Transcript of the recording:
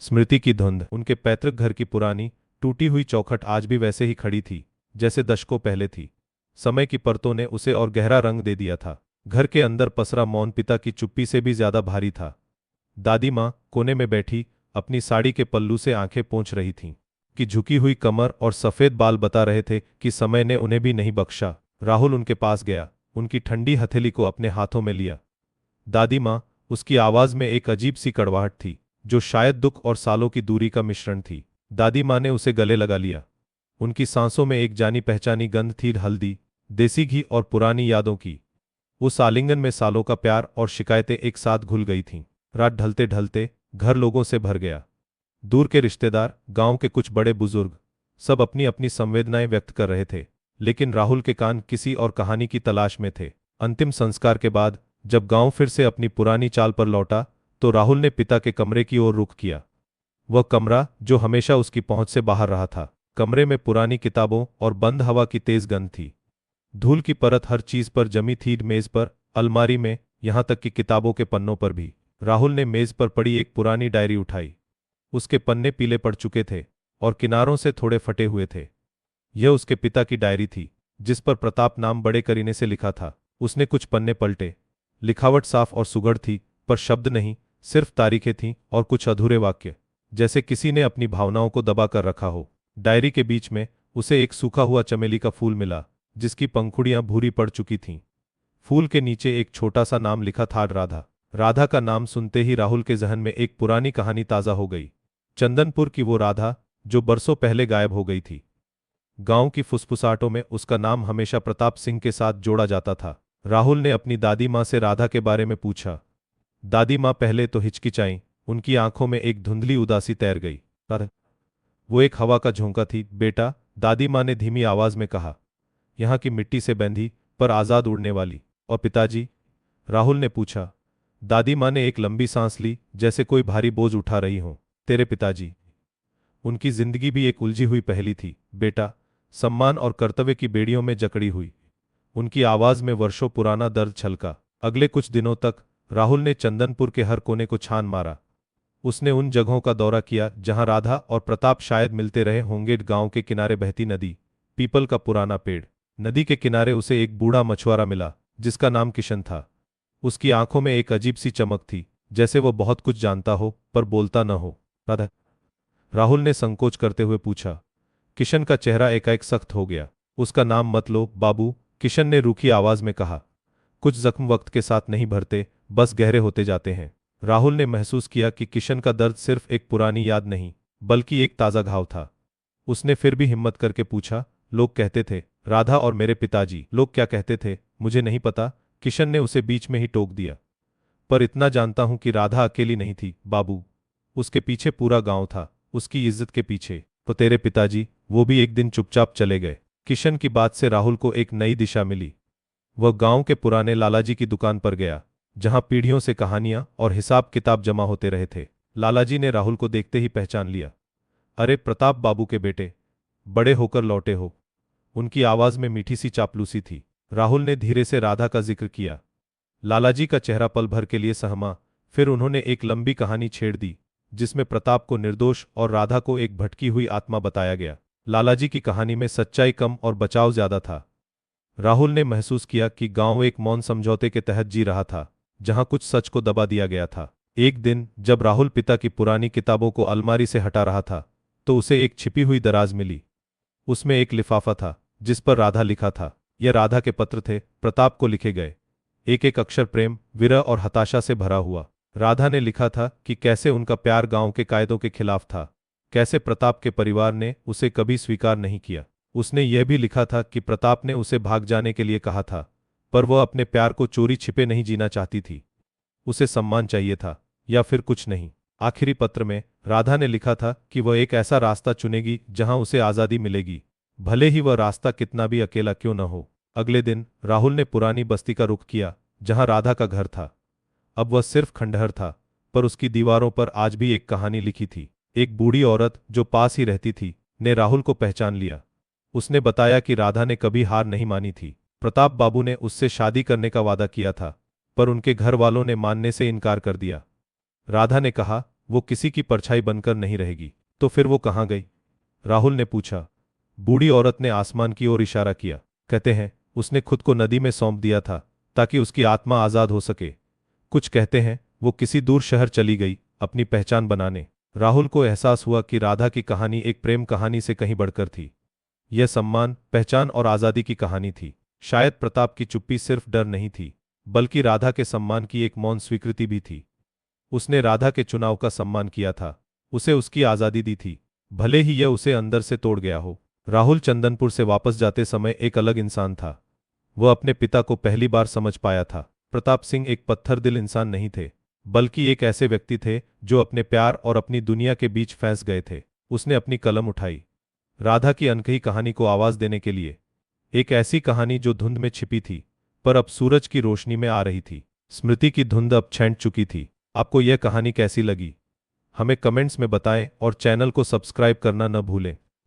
स्मृति की धुंध। उनके पैतृक घर की पुरानी टूटी हुई चौखट आज भी वैसे ही खड़ी थी जैसे दशकों पहले थी। समय की परतों ने उसे और गहरा रंग दे दिया था। घर के अंदर पसरा मौन पिता की चुप्पी से भी ज्यादा भारी था। दादी माँ कोने में बैठी अपनी साड़ी के पल्लू से आंखें पोंछ रही थीं कि झुकी हुई कमर और सफेद बाल बता रहे थे कि समय ने उन्हें भी नहीं बख्शा। राहुल उनके पास गया, उनकी ठंडी हथेली को अपने हाथों में लिया। दादी माँ, उसकी आवाज में एक अजीब सी कड़वाहट थी जो शायद दुख और सालों की दूरी का मिश्रण थी। दादी माँ ने उसे गले लगा लिया। उनकी सांसों में एक जानी पहचानी गंध थी, हल्दी, देसी घी और पुरानी यादों की। उस आलिंगन में सालों का प्यार और शिकायतें एक साथ घुल गई थीं। रात ढलते ढलते घर लोगों से भर गया। दूर के रिश्तेदार, गांव के कुछ बड़े बुजुर्ग, सब अपनी अपनी संवेदनाएं व्यक्त कर रहे थे। लेकिन राहुल के कान किसी और कहानी की तलाश में थे। अंतिम संस्कार के बाद जब गांव फिर से अपनी पुरानी चाल पर लौटा तो राहुल ने पिता के कमरे की ओर रुख किया। वह कमरा जो हमेशा उसकी पहुंच से बाहर रहा था। कमरे में पुरानी किताबों और बंद हवा की तेज गंध थी। धूल की परत हर चीज पर जमी थी, मेज पर, अलमारी में, यहां तक कि किताबों के पन्नों पर भी। राहुल ने मेज पर पड़ी एक पुरानी डायरी उठाई। उसके पन्ने पीले पड़ चुके थे और किनारों से थोड़े फटे हुए थे। यह उसके पिता की डायरी थी जिस पर प्रताप नाम बड़े करीने से लिखा था। उसने कुछ पन्ने पलटे। लिखावट साफ और सुघड़ थी, पर शब्द नहीं, सिर्फ तारीखें थीं और कुछ अधूरे वाक्य, जैसे किसी ने अपनी भावनाओं को दबा कर रखा हो। डायरी के बीच में उसे एक सूखा हुआ चमेली का फूल मिला जिसकी पंखुड़ियां भूरी पड़ चुकी थीं। फूल के नीचे एक छोटा सा नाम लिखा था, राधा। राधा का नाम सुनते ही राहुल के जहन में एक पुरानी कहानी ताजा हो गई। चंदनपुर की वो राधा जो बरसों पहले गायब हो गई थी। गांव की फुसफुसाहटों में उसका नाम हमेशा प्रताप सिंह के साथ जोड़ा जाता था। राहुल ने अपनी दादी माँ से राधा के बारे में पूछा। दादी माँ पहले तो हिचकिचाईं, उनकी आंखों में एक धुंधली उदासी तैर गई। पर वो एक हवा का झोंका थी, बेटा, दादी माँ ने धीमी आवाज में कहा, यहाँ की मिट्टी से बंधी पर आजाद उड़ने वाली। और पिताजी? राहुल ने पूछा। दादी माँ ने एक लंबी सांस ली, जैसे कोई भारी बोझ उठा रही हो। तेरे पिताजी? उनकी जिंदगी भी एक उलझी हुई पहेली थी, बेटा, सम्मान और कर्तव्य की बेड़ियों में जकड़ी हुई। उनकी आवाज में वर्षों पुराना दर्द छलका। अगले कुछ दिनों तक राहुल ने चंदनपुर के हर कोने को छान मारा। उसने उन जगहों का दौरा किया जहां राधा और प्रताप शायद मिलते रहे होंगे। गांव के किनारे बहती नदी, पीपल का पुराना पेड़। नदी के किनारे उसे एक बूढ़ा मछुआरा मिला जिसका नाम किशन था। उसकी आंखों में एक अजीब सी चमक थी, जैसे वो बहुत कुछ जानता हो पर बोलता न हो। राधा? राहुल ने संकोच करते हुए पूछा। किशन का चेहरा एकाएक सख्त हो गया। उसका नाम मत लो बाबू, किशन ने रूखी आवाज में कहा। कुछ जख्म वक्त के साथ नहीं भरते, बस गहरे होते जाते हैं। राहुल ने महसूस किया कि किशन का दर्द सिर्फ एक पुरानी याद नहीं बल्कि एक ताजा घाव था। उसने फिर भी हिम्मत करके पूछा, लोग कहते थे राधा और मेरे पिताजी? लोग क्या कहते थे? मुझे नहीं पता, किशन ने उसे बीच में ही टोक दिया। पर इतना जानता हूं कि राधा अकेली नहीं थी बाबू। उसके पीछे पूरा गांव था, उसकी इज्जत के पीछे। तो तेरे पिताजी? वो भी एक दिन चुपचाप चले गए। किशन की बात से राहुल को एक नई दिशा मिली। वह गांव के पुराने लालाजी की दुकान पर गया जहां पीढ़ियों से कहानियां और हिसाब किताब जमा होते रहे थे। लालाजी ने राहुल को देखते ही पहचान लिया। अरे प्रताप बाबू के बेटे, बड़े होकर लौटे हो। उनकी आवाज में मीठी सी चापलूसी थी। राहुल ने धीरे से राधा का जिक्र किया। लालाजी का चेहरा पल भर के लिए सहमा, फिर उन्होंने एक लंबी कहानी छेड़ दी जिसमें प्रताप को निर्दोष और राधा को एक भटकी हुई आत्मा बताया गया। लालाजी की कहानी में सच्चाई कम और बचाव ज्यादा था। राहुल ने महसूस किया कि गांव एक मौन समझौते के तहत जी रहा था जहां कुछ सच को दबा दिया गया था। एक दिन जब राहुल पिता की पुरानी किताबों को अलमारी से हटा रहा था तो उसे एक छिपी हुई दराज मिली। उसमें एक लिफाफा था जिस पर राधा लिखा था। यह राधा के पत्र थे, प्रताप को लिखे गए। एक एक अक्षर प्रेम, विरह और हताशा से भरा हुआ। राधा ने लिखा था कि कैसे उनका प्यार गांव के कायदों के खिलाफ था, कैसे प्रताप के परिवार ने उसे कभी स्वीकार नहीं किया। उसने यह भी लिखा था कि प्रताप ने उसे भाग जाने के लिए कहा था, पर वह अपने प्यार को चोरी छिपे नहीं जीना चाहती थी। उसे सम्मान चाहिए था या फिर कुछ नहीं। आखिरी पत्र में राधा ने लिखा था कि वह एक ऐसा रास्ता चुनेगी जहां उसे आजादी मिलेगी, भले ही वह रास्ता कितना भी अकेला क्यों न हो। अगले दिन राहुल ने पुरानी बस्ती का रुख किया जहां राधा का घर था। अब वह सिर्फ खंडहर था, पर उसकी दीवारों पर आज भी एक कहानी लिखी थी। एक बूढ़ी औरत जो पास ही रहती थी ने राहुल को पहचान लिया। उसने बताया कि राधा ने कभी हार नहीं मानी थी। प्रताप बाबू ने उससे शादी करने का वादा किया था, पर उनके घर वालों ने मानने से इनकार कर दिया। राधा ने कहा, वो किसी की परछाई बनकर नहीं रहेगी। तो फिर वो कहाँ गई? राहुल ने पूछा। बूढ़ी औरत ने आसमान की ओर इशारा किया। कहते हैं उसने खुद को नदी में सौंप दिया था ताकि उसकी आत्मा आजाद हो सके। कुछ कहते हैं वो किसी दूर शहर चली गई अपनी पहचान बनाने। राहुल को एहसास हुआ कि राधा की कहानी एक प्रेम कहानी से कहीं बढ़कर थी। यह सम्मान, पहचान और आजादी की कहानी थी। शायद प्रताप की चुप्पी सिर्फ डर नहीं थी, बल्कि राधा के सम्मान की एक मौन स्वीकृति भी थी। उसने राधा के चुनाव का सम्मान किया था, उसे उसकी आजादी दी थी, भले ही यह उसे अंदर से तोड़ गया हो। राहुल चंदनपुर से वापस जाते समय एक अलग इंसान था। वह अपने पिता को पहली बार समझ पाया था। प्रताप सिंह एक पत्थर दिल इंसान नहीं थे, बल्कि एक ऐसे व्यक्ति थे जो अपने प्यार और अपनी दुनिया के बीच फंस गए थे। उसने अपनी कलम उठाई, राधा की अनकही कहानी को आवाज देने के लिए। एक ऐसी कहानी जो धुंध में छिपी थी, पर अब सूरज की रोशनी में आ रही थी। स्मृति की धुंध अब छंट चुकी थी। आपको यह कहानी कैसी लगी? हमें कमेंट्स में बताएं और चैनल को सब्सक्राइब करना न भूलें।